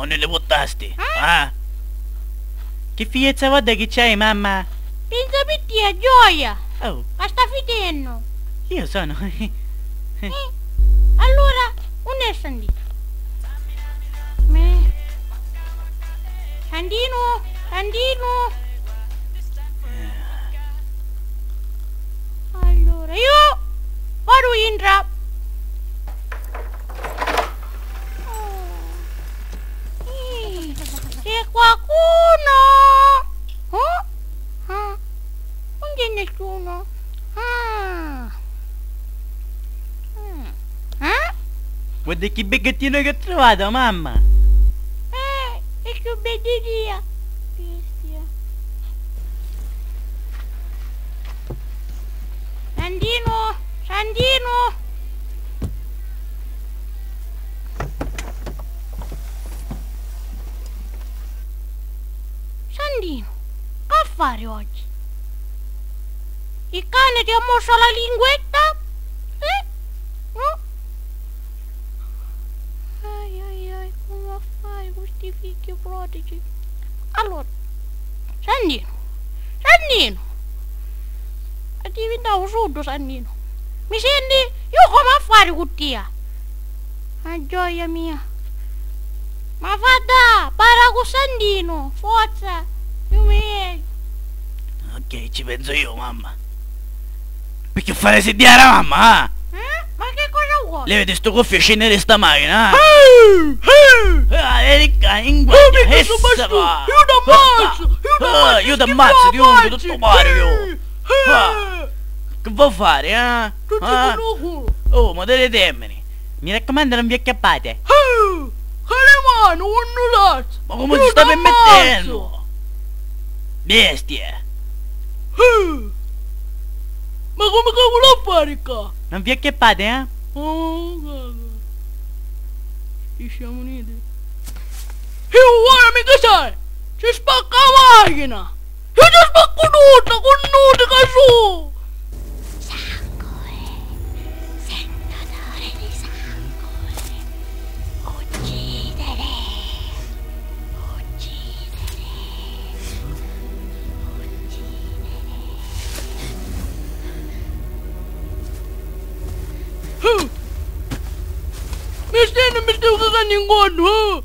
non le buttasti? Ah? Che figliezza vodda che c'hai, mamma? Pensa per te, a gioia! Oh, Ma sta fidendo! io sono... Allora, un è Sandino? Me... Sandino! Sandino! Allora, io... vado in trap! C'è qualcuno? Oh? Ah, non c'è nessuno. Ah. Ah? Guarda che becchettino che ho trovato, mamma! È che belleria. Bestia. Sandino! Sandino! Sandino, che fare oggi? Il cane ti ha morso la linguetta? No? Ai, come fai questi figli prodigi? Allora, Sandino, è diventato sordo Sandino. Mi senti? Io come a fare con te? Ah, gioia mia. Ma vada, parla con Sandino, forza, io mi... Ok, ci penso io, mamma. Perché fare sediare la mamma, ah? Ma che cosa vuoi? Levate sto coffio e scendete sta macchina, ah? Erika, in guardia, essa qua! Io t'ammazzo, ti ungo tutto Mario! Che vuoi fare, ah? Oh, ma delle temmeni! Mi raccomando, non vi acchiappate! Calimano, annulato! Ma come si sta permettendo? Bestie! Ma come cavolo a fare qua? Non vi acchiappate, eh? Oh, caga. Ci siamo uniti. Io guarda che sai! Ci spacca la macchina! Io ti spacco tutta con nude che su! Sangue! Sento odore di sangue! Uccidere! Mi stai cagando in godo,